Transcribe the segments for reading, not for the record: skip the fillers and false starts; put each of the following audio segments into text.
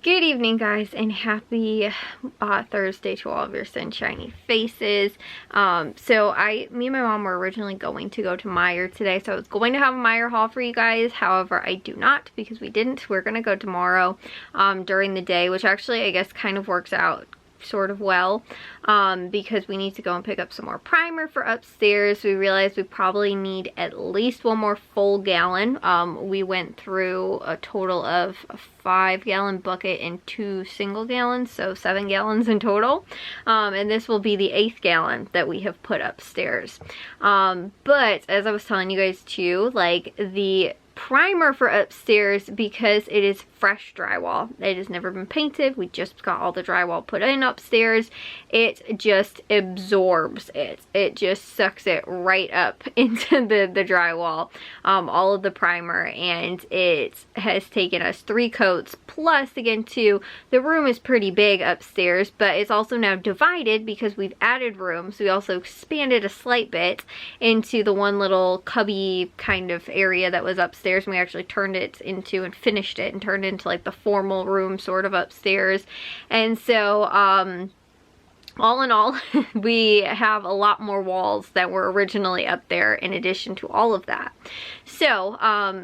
Good evening, guys, and happy Thursday to all of your sunshiny faces. Me and my mom were originally going to go to Meijer today, so I was going to have a Meijer haul for you guys. However, I do not because we didn't. We're gonna go tomorrow during the day, which actually I guess kind of works out sort of well because we need to go and pick up some more primer for upstairs. We realized we probably need at least one more full gallon. We went through a total of a 5-gallon bucket and 2 single gallons, so 7 gallons in total, and this will be the 8th gallon that we have put upstairs. But as I was telling you guys too, like the primer for upstairs, because it is fresh drywall, it has never been painted, we just got all the drywall put in upstairs, it just absorbs it just sucks it right up into the drywall, all of the primer, and it has taken us 3 coats plus again too, the room is pretty big upstairs, but it's also now divided because we've added rooms. We also expanded a slight bit into the one little cubby kind of area that was upstairs, and we actually turned it into and finished it and turned it into like the formal room sort of upstairs. And so all in all, we have a lot more walls that were originally up there in addition to all of that. So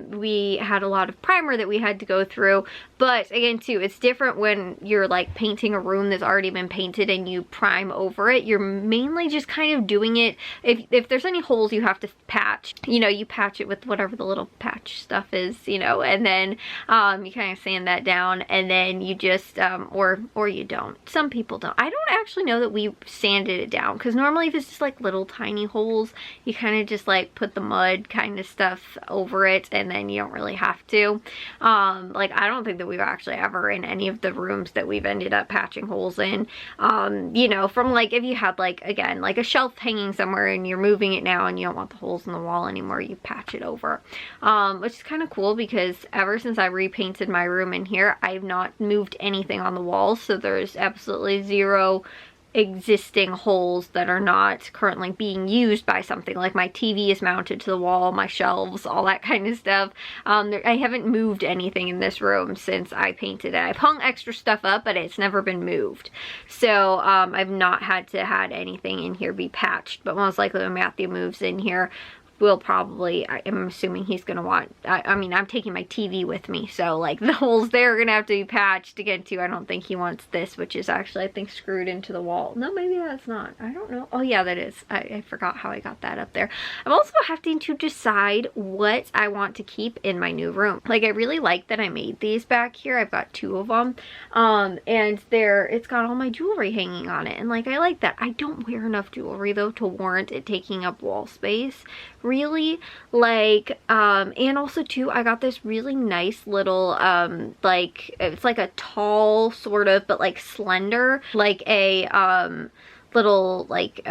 we had a lot of primer that we had to go through, but again too, it's different when you're like painting a room that's already been painted and you prime over it. You're mainly just kind of doing it, if there's any holes you have to patch, you know, you patch it with whatever the little patch stuff is, you know, and then you kind of sand that down, and then you just or you don't. Some people don't. I don't actually know that we sanded it down, because normally if it's just like little tiny holes, you kind of just like put the mud kind of stuff over it, and then you don't really have to. Like I don't think that we've actually ever in any of the rooms that we've ended up patching holes in, you know, from like if you had like, again, like a shelf hanging somewhere and you're moving it now and you don't want the holes in the wall anymore, you patch it over, which is kind of cool, because ever since I repainted my room in here, I've not moved anything on the walls, so there's absolutely 0 existing holes that are not currently being used by something. Like my TV is mounted to the wall, my shelves, all that kind of stuff. I haven't moved anything in this room since I painted it. I've hung extra stuff up, but it's never been moved. So I've not had to had anything in here be patched, but most likely when Matthew moves in here, we'll probably, I'm assuming he's gonna want, I mean, I'm taking my TV with me, so like the holes there are gonna have to be patched again too. I don't think he wants this, which is actually I think screwed into the wall. No, maybe that's not, I don't know. Oh yeah, that is. I forgot how I got that up there. I'm also having to decide what I want to keep in my new room. Like I really like that I made these back here. I've got 2 of them, and it's got all my jewelry hanging on it, and like I like that. I don't wear enough jewelry though to warrant it taking up wall space, really. Like and also too, I got this really nice little like it's like a tall sort of, but like slender, like a little like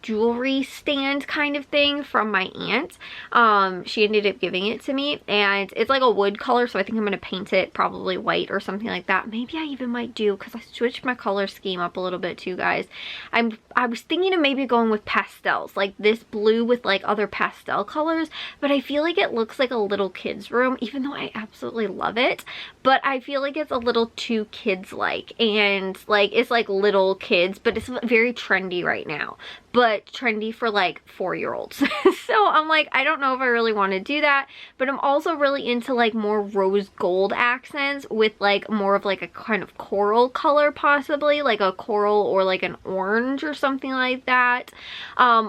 jewelry stand kind of thing from my aunt. She ended up giving it to me, and it's like a wood color, so I think I'm gonna paint it probably white or something like that. Maybe I even might do, because I switched my color scheme up a little bit too, guys. I was thinking of maybe going with pastels, like this blue with like other pastel colors, but I feel like it looks like a little kid's room, even though I absolutely love it, but I feel like it's a little too kids-like, and like it's like little kids, but it's very trendy right now, but trendy for like 4-year-olds. So I'm like, I don't know if I really want to do that, but I'm also really into like more rose gold accents with like more of like a kind of coral color, possibly like a coral or like an orange or something like that,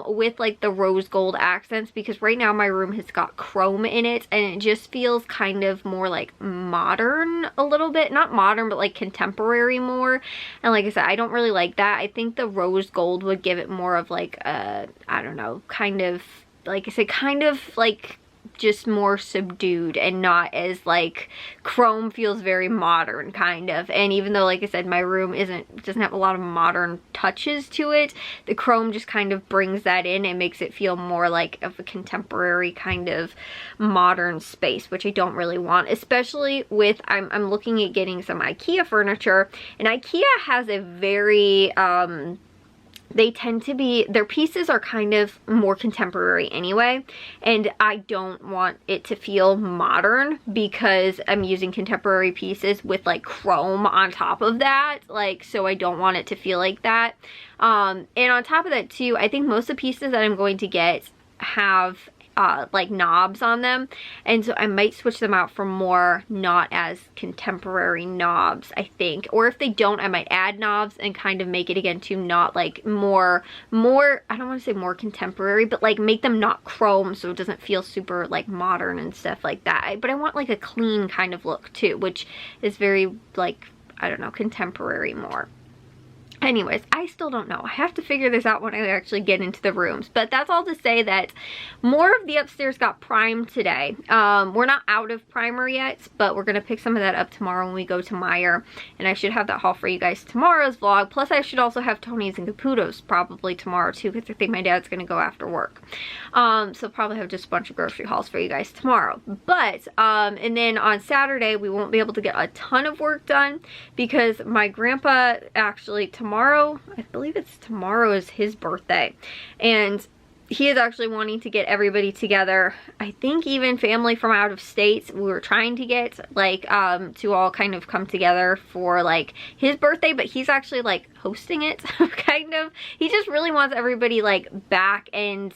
with like the rose gold accents, because right now my room has got chrome in it and it just feels kind of more like modern a little bit, not modern, but like contemporary more. And like I said, I don't really like that. I think the rose gold would give it more of like a, I don't know, kind of, like I said, kind of like just more subdued, and not as like, chrome feels very modern kind of. And even though, like I said, my room doesn't have a lot of modern touches to it, the chrome just kind of brings that in and makes it feel more like of a contemporary kind of modern space, which I don't really want, especially with, I'm looking at getting some IKEA furniture, and IKEA has a very they tend to be, their pieces are kind of more contemporary anyway, and I don't want it to feel modern because I'm using contemporary pieces with like chrome on top of that, like, so I don't want it to feel like that. And on top of that too, I think most of the pieces that I'm going to get have like knobs on them, and so I might switch them out for more not as contemporary knobs, I think. Or if they don't, I might add knobs and kind of make it again to not like more I don't want to say more contemporary, but like make them not chrome so it doesn't feel super like modern and stuff like that. But I want like a clean kind of look too, which is very like, I don't know, contemporary more. Anyways, I still don't know. I have to figure this out when I actually get into the rooms. But that's all to say that more of the upstairs got primed today. We're not out of primer yet, but we're going to pick some of that up tomorrow when we go to Meijer. And I should have that haul for you guys tomorrow's vlog. Plus, I should also have Tony's and Caputo's probably tomorrow too, because I think my dad's going to go after work. So probably have just a bunch of grocery hauls for you guys tomorrow. But, and then on Saturday, we won't be able to get a ton of work done because my grandpa actually tomorrow, I believe it's tomorrow, is his birthday, and he is actually wanting to get everybody together. I think even family from out of state we were trying to get like to all kind of come together for like his birthday, but he's actually like hosting it kind of. He just really wants everybody like back, and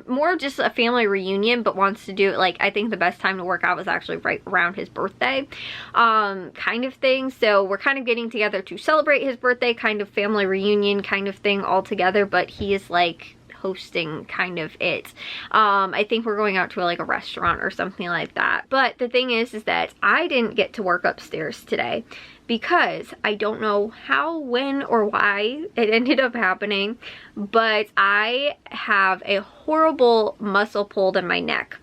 more just a family reunion, but wants to do it like, I think the best time to work out was actually right around his birthday kind of thing. So we're kind of getting together to celebrate his birthday, kind of family reunion kind of thing all together, but he is like hosting kind of it. I think we're going out to like a restaurant or something like that. But the thing is that I didn't get to work upstairs today because I don't know how, when, or why it ended up happening, but I have a horrible muscle pulled in my neck.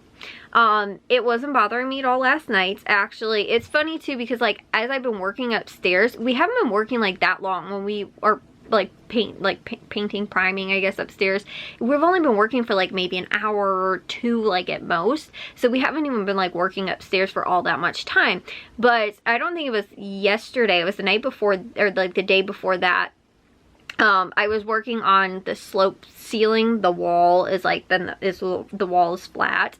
It wasn't bothering me at all last night. Actually, it's funny too because like as I've been working upstairs, we haven't been working like that long when we are like painting, priming, I guess, upstairs. We've only been working for like maybe an hour or two, like at most, so we haven't even been like working upstairs for all that much time. But I don't think it was yesterday, it was the night before, or like the day before that. I was working on the slope ceiling. The wall is like, the wall is flat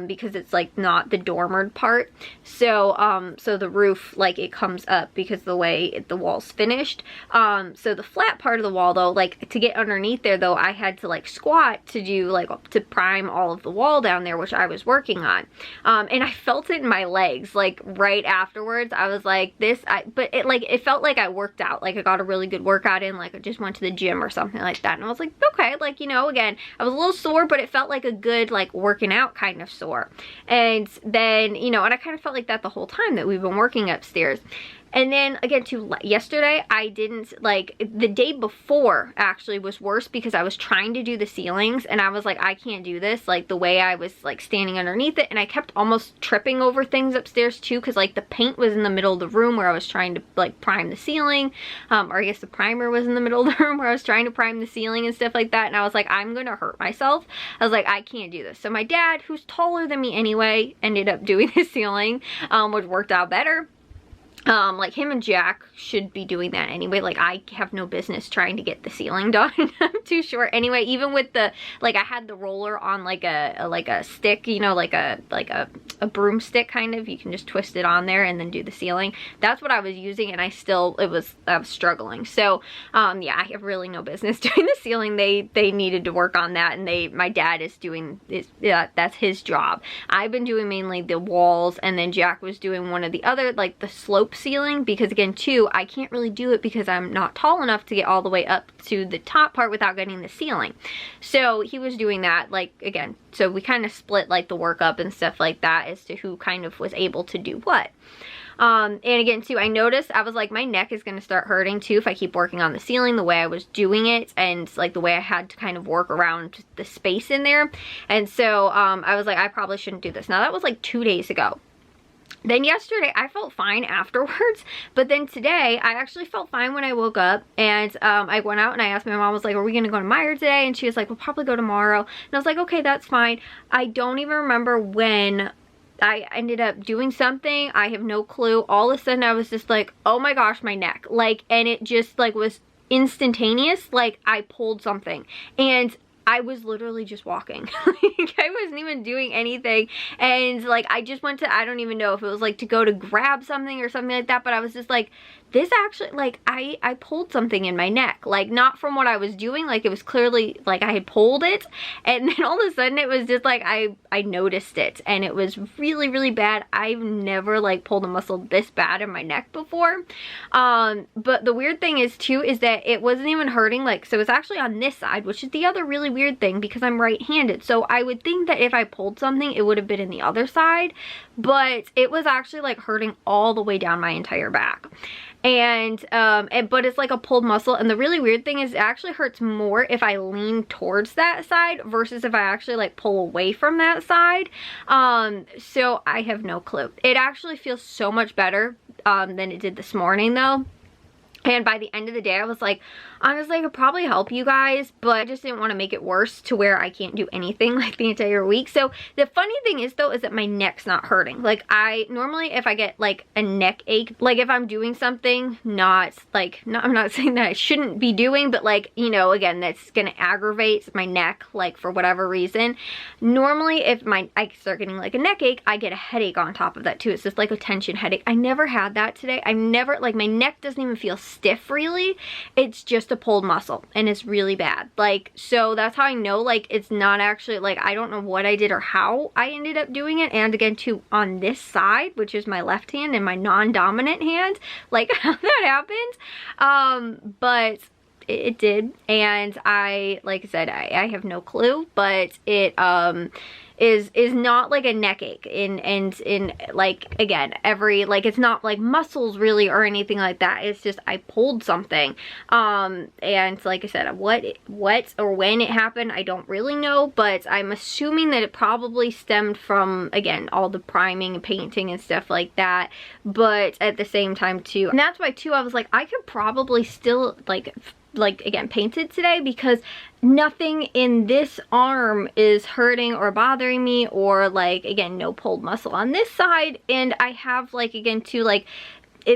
because it's like not the dormered part. So so the roof, like it comes up because the way the wall's finished. So the flat part of the wall though, like to get underneath there though, I had to like squat to do like to prime all of the wall down there, which I was working on. And I felt it in my legs like right afterwards. I was like but it felt like I worked out, like I got a really good workout in, like I just went to the gym or something like that. And I was like, okay, like, you know, again, I was a little sore, but it felt like a good, like, working out kind of sore. And then, you know, and I kind of felt like that the whole time that we've been working upstairs. And then again too, yesterday I didn't, like the day before actually was worse because I was trying to do the ceilings and I was like, I can't do this, like the way I was like standing underneath it, and I kept almost tripping over things upstairs too because like the paint was in the middle of the room where I was trying to like prime the ceiling, or I guess the primer was in the middle of the room where I was trying to prime the ceiling and stuff like that, and I was like, I'm gonna hurt myself. I was like, I can't do this. So my dad, who's taller than me anyway, ended up doing the ceiling, which worked out better. Like him and Jack should be doing that anyway. Like I have no business trying to get the ceiling done. I'm too short anyway. Even with the, like I had the roller on like a stick, you know, like a broomstick kind of. You can just twist it on there and then do the ceiling. That's what I was using, and I was struggling. So yeah, I have really no business doing the ceiling. They needed to work on that, and my dad is doing this. Yeah, that's his job. I've been doing mainly the walls, and then Jack was doing one of the other, like the slope ceiling, because again too, I can't really do it because I'm not tall enough to get all the way up to the top part without getting the ceiling. So he was doing that, like again, so we kind of split like the work up and stuff like that as to who kind of was able to do what. And again too, I noticed, I was like, my neck is going to start hurting too if I keep working on the ceiling the way I was doing it, and like the way I had to kind of work around the space in there. And so I was like, I probably shouldn't do this. Now that was like 2 days ago. Then yesterday I felt fine afterwards, but then today I actually felt fine when I woke up, and I went out and I asked my mom, I was like, are we gonna go to Meijer today? And she was like, we'll probably go tomorrow. And I was like, okay, that's fine. I don't even remember when I ended up doing something. I have no clue. All of a sudden I was just like, oh my gosh, my neck, like, and it just like was instantaneous, like I pulled something, and I was literally just walking. Like, I wasn't even doing anything. And like, I just went to, I don't even know if it was like to go to grab something or something like that, but I was just like, this actually, like, I pulled something in my neck. Like, not from what I was doing, like it was clearly like I had pulled it, and then all of a sudden it was just like I noticed it, and it was really, really bad. I've never like pulled a muscle this bad in my neck before. But the weird thing is too, is that it wasn't even hurting, like, so it's actually on this side, which is the other really weird thing because I'm right-handed. So I would think that if I pulled something, it would have been in the other side, but it was actually like hurting all the way down my entire back. And but it's like a pulled muscle, and the really weird thing is it actually hurts more if I lean towards that side versus if I actually like pull away from that side. So I have no clue. It actually feels so much better than it did this morning though. And by the end of the day, I was like, honestly, I could probably help you guys, but I just didn't want to make it worse to where I can't do anything like the entire week. So the funny thing is though, is that my neck's not hurting. Like, I normally, if I get like a neck ache, like if I'm doing something I'm not saying that I shouldn't be doing, but like, you know, again, that's gonna aggravate my neck, like for whatever reason. Normally if I start getting like a neck ache, I get a headache on top of that too. It's just like a tension headache. I never had that today. I've never, like, my neck doesn't even feel stiff really. It's just a pulled muscle, and it's really bad. Like, so that's how I know, like, it's not actually, like, I don't know what I did or how I ended up doing it. And again too, on this side, which is my left hand and my non-dominant hand, like how that happened. But it did, and I, like I said, I have no clue, but it is not like a neck ache, in like, again, it's not like muscles really or anything like that. It's just I pulled something, and like I said, what or when it happened, I don't really know, but I'm assuming that it probably stemmed from, again, all the priming and painting and stuff like that. But at the same time too, and that's why too, I was like, I could probably still like again paint it today, because nothing in this arm is hurting or bothering me, or like, again, no pulled muscle on this side. And I have, like, again too, like,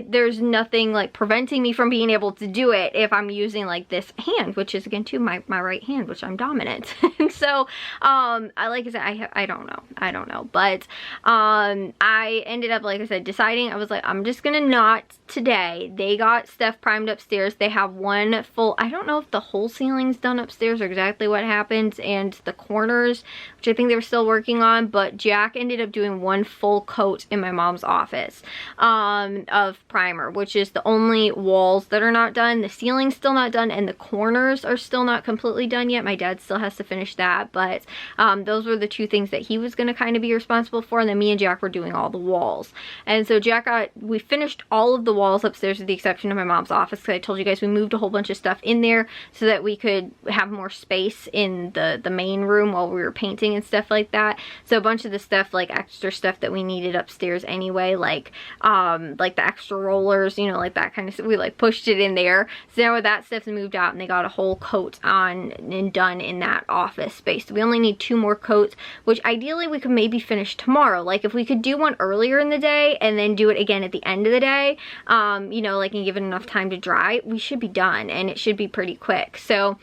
there's nothing like preventing me from being able to do it if I'm using like this hand, which is again too my right hand, which I'm dominant. And so like I said, I don't know, but I ended up, like I said, deciding, I was like, I'm just gonna not today. They got stuff primed upstairs. They have one full, I don't know if the whole ceiling's done upstairs or exactly what happens, and the corners, which I think they were still working on, but Jack ended up doing one full coat in my mom's office of primer, which is the only walls that are not done. The ceiling's still not done, and the corners are still not completely done yet. My dad still has to finish that, but those were the two things that he was going to kind of be responsible for, and then me and Jack were doing all the walls. And so we finished all of the walls upstairs with the exception of my mom's office, because I told you guys we moved a whole bunch of stuff in there so that we could have more space in the main room while we were painting and stuff like that. So a bunch of the stuff, like extra stuff that we needed upstairs anyway, like the extra rollers, you know, like that kind of stuff, we like pushed it in there. So now that stuff's moved out, and they got a whole coat on and done in that office space. So we only need 2 more coats, which ideally we could maybe finish tomorrow. Like if we could do one earlier in the day and then do it again at the end of the day, you know, like, and give it enough time to dry, we should be done, and it should be pretty quick. So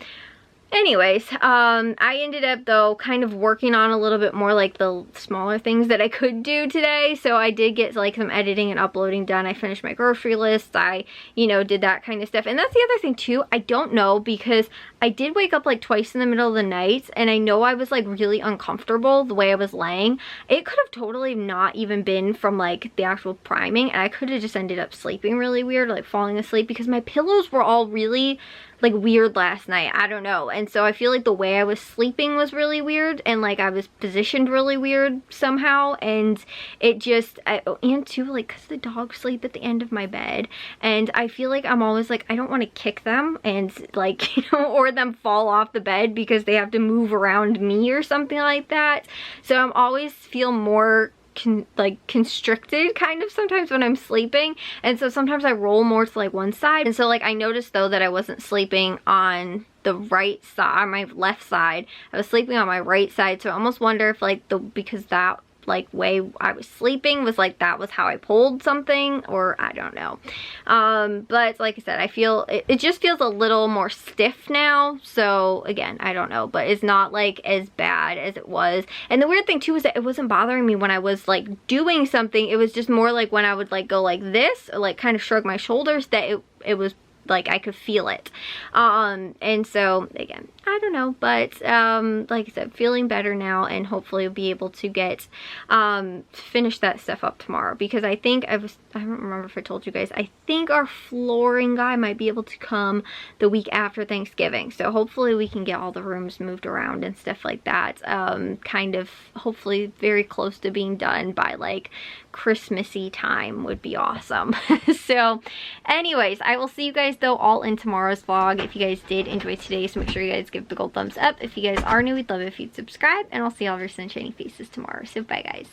anyways, I ended up though kind of working on a little bit more like the smaller things that I could do today. So I did get like some editing and uploading done. I finished my grocery list. I, you know, did that kind of stuff. And that's the other thing too. I don't know, because I did wake up like twice in the middle of the night, and I know I was like really uncomfortable the way I was laying. It could have totally not even been from like the actual priming, and I could have just ended up sleeping really weird, like falling asleep, because my pillows were all really like weird last night. I don't know. And so I feel like the way I was sleeping was really weird, and like I was positioned really weird somehow, and it just, and too, like, because the dogs sleep at the end of my bed, and I feel like I'm always like, I don't want to kick them and like, you know, or them fall off the bed because they have to move around me or something like that. So I'm always feel more constricted kind of sometimes when I'm sleeping, and so sometimes I roll more to like one side. And so like I noticed though that I wasn't sleeping on the right side, on my left side. I was sleeping on my right side, so I almost wonder if like because that like way I was sleeping was like that was how I pulled something, or I don't know. But like I said, I feel it just feels a little more stiff now. So again, I don't know, but it's not like as bad as it was. And the weird thing too is that it wasn't bothering me when I was like doing something. It was just more like when I would like go like this, or like kind of shrug my shoulders, that it was like I could feel it. And so again, I don't know, but like I said, feeling better now, and hopefully we'll be able to get finish that stuff up tomorrow, because I think I don't remember if I told you guys, I think our flooring guy might be able to come the week after Thanksgiving, so hopefully we can get all the rooms moved around and stuff like that, kind of hopefully very close to being done by like Christmassy time would be awesome. So anyways, I will see you guys though all in tomorrow's vlog. If you guys did enjoy today's, make sure you guys give the gold thumbs up. If you guys are new, we'd love it if you'd subscribe, and I'll see all of your sunshiny faces tomorrow. So bye guys.